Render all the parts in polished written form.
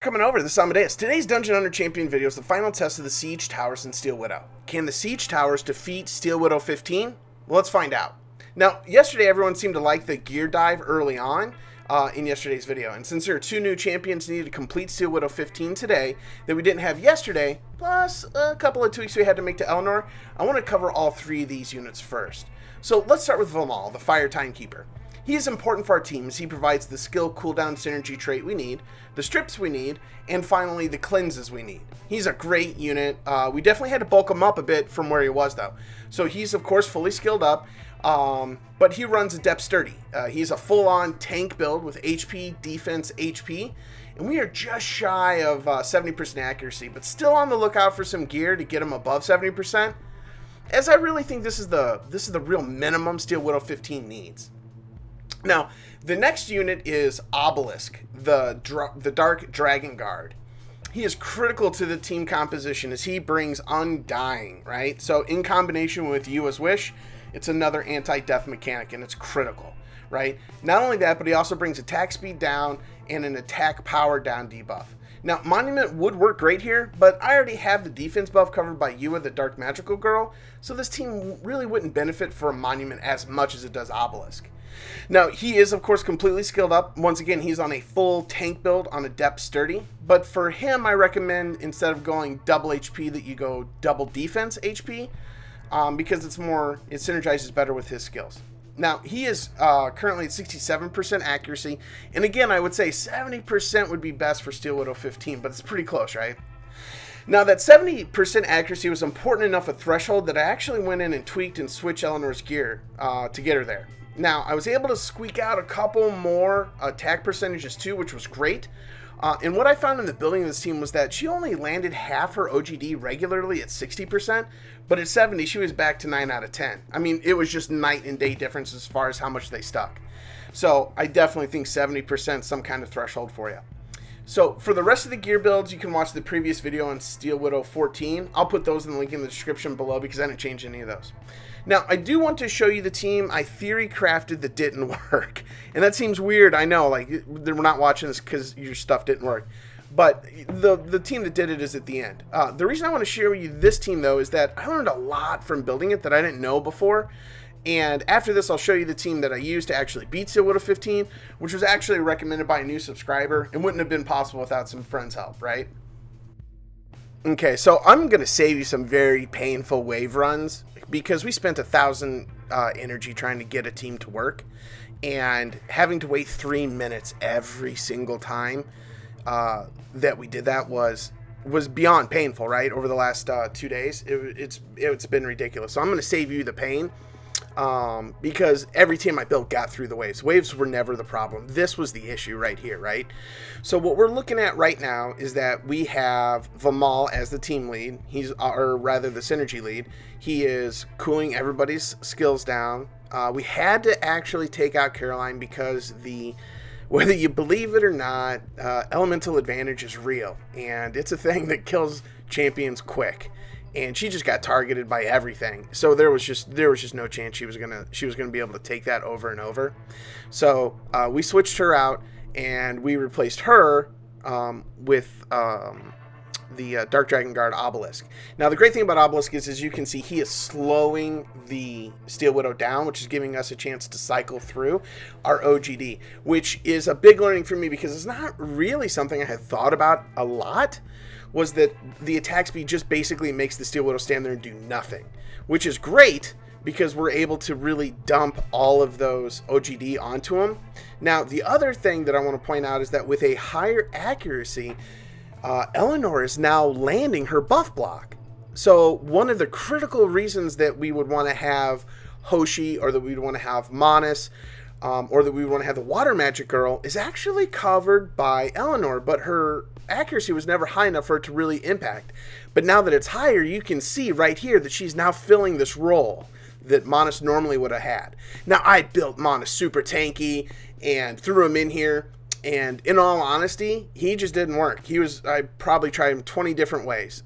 Coming over, this is Amodeus. Today's Dungeon Hunter Champion video is the final test of the Siege Towers in Steel Widow. Can the Siege Towers defeat Steel Widow 15? Well, let's find out. Now, yesterday everyone seemed to like the gear dive early on in yesterday's video, and since there are two new champions needed to complete Steel Widow 15 today that we didn't have yesterday, plus a couple of tweaks we had to make to Eleanor, I want to cover all three of these units first. So let's start with Vimal, the Fire Timekeeper. He is important for our team as he provides the skill cooldown synergy trait we need, the strips we need, and finally the cleanses we need. He's a great unit. We definitely had to bulk him up a bit from where he was though. So he's of course fully skilled up, but he runs Adept Sturdy. He's a full-on tank build with HP, defense, HP, and we are just shy of 70% accuracy, but still on the lookout for some gear to get him above 70%, as I really think this is the real minimum Steel Widow 15 needs. Now, the next unit is Obelisk, the Dark Dragon Guard. He is critical to the team composition as he brings Undying, right? So in combination with Yua's Wish, it's another anti-death mechanic, and it's critical, right? Not only that, but he also brings attack speed down and an attack power down debuff. Now, Monument would work great here, but I already have the defense buff covered by Yua, the Dark Magical Girl, so this team really wouldn't benefit from Monument as much as it does Obelisk. Now, he is, of course, completely skilled up. Once again, he's on a full tank build on Adept Sturdy. But for him, I recommend, instead of going double HP, that you go double defense HP, because it synergizes better with his skills. Now, he is currently at 67% accuracy. And again, I would say 70% would be best for Steel Widow 15, but it's pretty close, right? Now, that 70% accuracy was important enough a threshold that I actually went in and tweaked and switched Eleanor's gear to get her there. Now, I was able to squeak out a couple more attack percentages too, which was great. And what I found in the building of this team was that she only landed half her OGD regularly at 60%, but at 70, she was back to 9 out of 10. I mean, it was just night and day difference as far as how much they stuck. So I definitely think 70% is some kind of threshold for you. So for the rest of the gear builds, you can watch the previous video on Steel Widow 14. I'll put those in the link in the description below because I didn't change any of those. Now, I do want to show you the team I theory crafted that didn't work. And that seems weird, I know, like we're not watching this because your stuff didn't work. But the team that did it is at the end. The reason I want to share with you this team, though, is that I learned a lot from building it that I didn't know before. And after this, I'll show you the team that I used to actually beat Steel Widow 15, which was actually recommended by a new subscriber and wouldn't have been possible without some friends' help, right? Okay, so I'm going to save you some very painful wave runs because we spent 1,000 energy trying to get a team to work, and having to wait 3 minutes every single time that we did that was beyond painful, right? Over the last 2 days, it's been ridiculous. So I'm going to save you the pain. Because every team I built got through the waves. Waves were never the problem. This was the issue right here, right? So what we're looking at right now is that we have Vimal as the team lead. Or rather the synergy lead. He is cooling everybody's skills down. We had to actually take out Caroline because whether you believe it or not, elemental advantage is real. And it's a thing that kills champions quick. And she just got targeted by everything. So there was just no chance she was gonna be able to take that over and over. So we switched her out and we replaced her with the Dark Dragon Guard Obelisk. Now the great thing about Obelisk is, as you can see, he is slowing the Steel Widow down, which is giving us a chance to cycle through our OGD, which is a big learning for me because it's not really something I had thought about a lot. Was that the attack speed just basically makes the Steel Widow stand there and do nothing, which is great because we're able to really dump all of those OGD onto him. Now, the other thing that I want to point out is that with a higher accuracy, Eleanor is now landing her buff block. So one of the critical reasons that we would want to have Hoshi, or that we would want to have Manus, or that we would want to have the Water Magic Girl is actually covered by Eleanor, but her accuracy was never high enough for it to really impact. But now that it's higher, you can see right here that she's now filling this role that Manus normally would have had. Now, I built Manus super tanky and threw him in here, and in all honesty, he just didn't work. I probably tried him 20 different ways.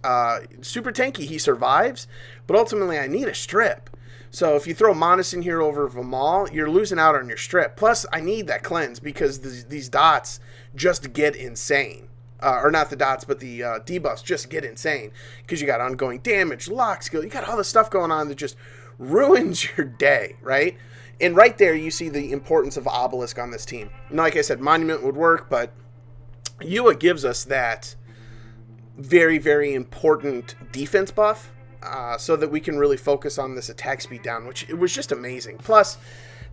Super tanky, he survives, but ultimately I need a strip. So if you throw Amodeus in here over Vimal, you're losing out on your strip. Plus, I need that cleanse because these dots just get insane. or not the dots, but the debuffs just get insane because you got ongoing damage, lock skill, you got all this stuff going on that just ruins your day, right? And right there, you see the importance of Obelisk on this team. Now, like I said, Monument would work, but Yua gives us that very, very important defense buff so that we can really focus on this attack speed down, which it was just amazing. Plus,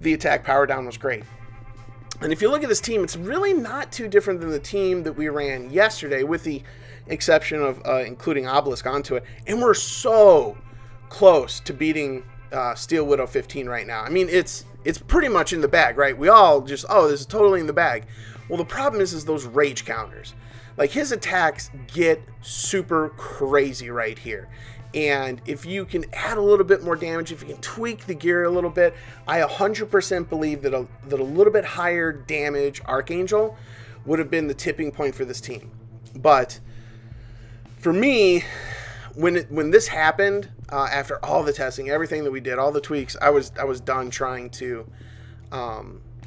the attack power down was great. And if you look at this team, it's really not too different than the team that we ran yesterday, with the exception of including Obelisk onto it. And we're so close to beating Steel Widow 15 right now. I mean, it's pretty much in the bag, right? We all just, oh, this is totally in the bag. Well, the problem is those rage counters. Like, his attacks get super crazy right here. And if you can add a little bit more damage, if you can tweak the gear a little bit, I 100% believe that a little bit higher damage Archangel would have been the tipping point for this team. But for me, when this happened, after all the testing, everything that we did, all the tweaks, I was done trying to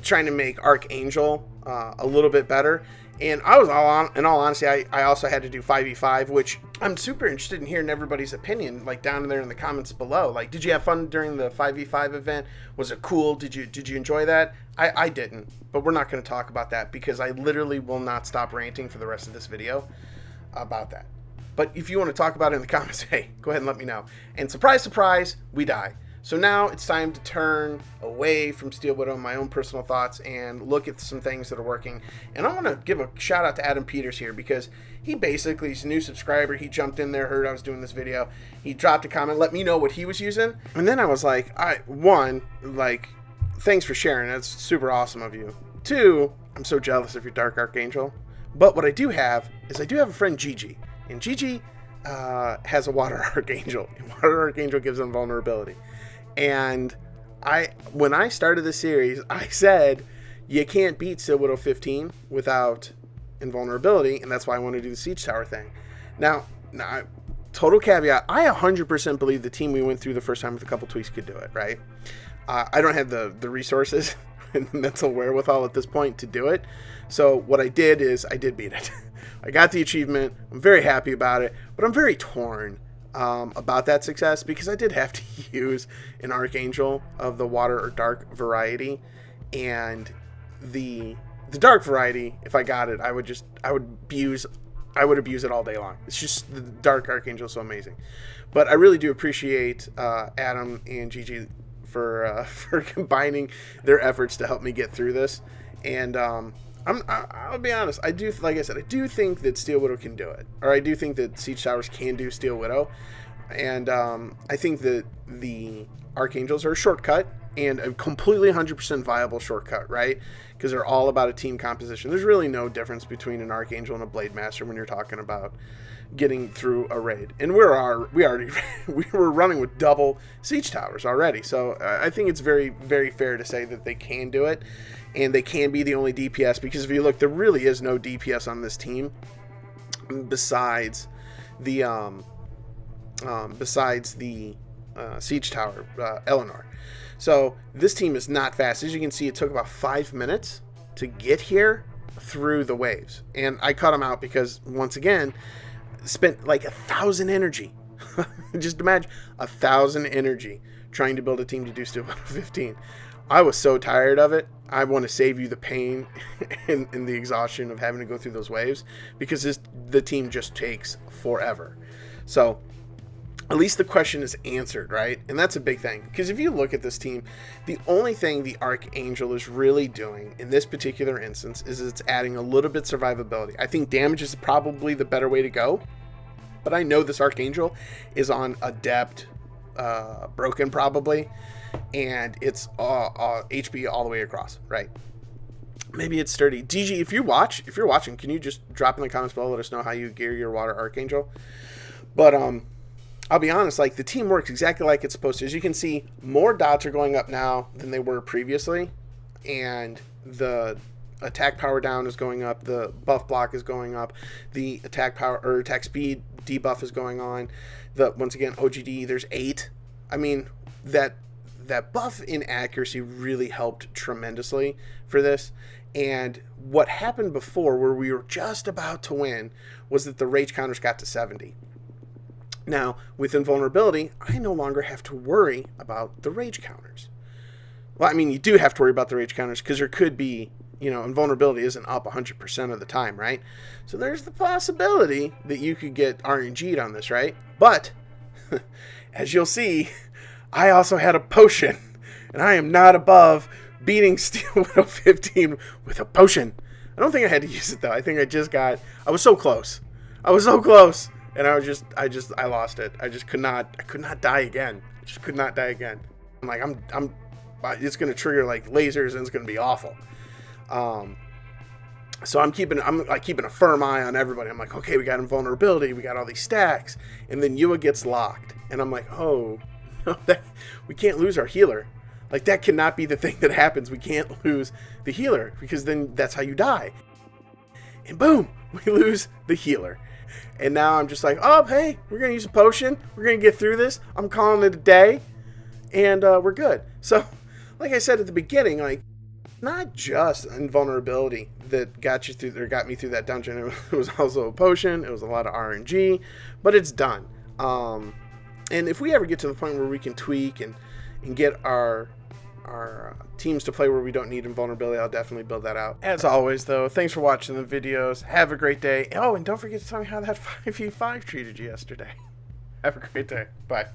make Archangel a little bit better. And I was in all honesty, I also had to do 5v5, which I'm super interested in hearing everybody's opinion, like down there in the comments below. Like, did you have fun during the 5v5 event? Was it cool? Did you enjoy that? I didn't, but we're not going to talk about that because I literally will not stop ranting for the rest of this video about that. But if you want to talk about it in the comments, hey, go ahead and let me know. And surprise, surprise, we die. So now it's time to turn away from Steel Widow, my own personal thoughts, and look at some things that are working. And I want to give a shout out to Adam Peters here because he basically is a new subscriber. He jumped in there, heard I was doing this video. He dropped a comment, let me know what he was using. And then I was like, thanks for sharing. That's super awesome of you. 2, I'm so jealous of your Dark Archangel. But what I do have is I do have a friend, Gigi. And Gigi has a Water Archangel. And Water Archangel gives him vulnerability. And when I started the series, I said you can't beat Steel Widow 15 without invulnerability, and that's why I want to do the Siege Tower thing. Now, total caveat, I 100% believe the team we went through the first time with a couple tweaks could do it, right? I don't have the resources and the mental wherewithal at this point to do it. So what I did is I did beat it. I got the achievement. I'm very happy about it, but I'm very torn about that success because I did have to use an Archangel of the water or dark variety, and the dark variety, if I got it, I would abuse it all day long. It's just the Dark Archangel is so amazing. But I really do appreciate Adam and Gigi for combining their efforts to help me get through this. And I'll be honest, I do think that Steel Widow can do it, or I do think that Siege Towers can do Steel Widow, and I think that the Archangels are a shortcut, and a completely 100% viable shortcut, right? Because they're all about a team composition. There's really no difference between an Archangel and a Blade Master when you're talking about getting through a raid. And we were running with double Siege Towers already, so I think it's very, very fair to say that they can do it. And they can be the only DPS, because if you look, there really is no DPS on this team besides the Siege Tower, Eleanor. So this team is not fast. As you can see, it took about 5 minutes to get here through the waves. And I cut them out because, once again, spent like 1,000 energy. Just imagine 1,000 energy trying to build a team to do Steel Widow 15. I was so tired of it. I want to save you the pain and the exhaustion of having to go through those waves, because the team just takes forever. So at least the question is answered, right? And that's a big thing, because if you look at this team, the only thing the Archangel is really doing in this particular instance is it's adding a little bit survivability. I think damage is probably the better way to go, but I know this Archangel is on Adept Broken probably, and it's HP all the way across, right? Maybe it's sturdy. DG, if you're watching, can you just drop in the comments below, let us know how you gear your Water Archangel? But I'll be honest, like, the team works exactly like it's supposed to. As you can see, more dots are going up now than they were previously, and the attack power down is going up, the buff block is going up, the attack power or attack speed debuff is going on. Once again, OGD, there's 8. I mean, that buff in accuracy really helped tremendously for this. And what happened before, where we were just about to win, was that the rage counters got to 70. Now, with invulnerability, I no longer have to worry about the rage counters. Well, I mean, you do have to worry about the rage counters because there could be, invulnerability isn't up 100% of the time, right? So there's the possibility that you could get RNG'd on this, right? But, as you'll see, I also had a potion, and I am not above beating Steel Widow 15 with a potion. I don't think I had to use it, though. I think I was so close. And I lost it. I could not die again. I just could not die again. I'm like, it's going to trigger like lasers and it's going to be awful. So I'm keeping a firm eye on everybody. I'm like, okay, we got invulnerability. We got all these stacks. And then Yua gets locked. And I'm like, oh, no, we can't lose our healer. Like, that cannot be the thing that happens. We can't lose the healer because then that's how you die. And boom, we lose the healer. And now I'm just like, oh, hey, we're going to use a potion. We're going to get through this. I'm calling it a day. And we're good. So, like I said at the beginning, like, not just invulnerability that got me through that dungeon. It was also a potion. It was a lot of RNG. But it's done. And if we ever get to the point where we can tweak and get our teams to play where we don't need invulnerability, I'll definitely build that out. As always, though, thanks for watching the videos. Have a great day. Oh, and don't forget to tell me how that 5v5 treated you yesterday. Have a great day. Bye.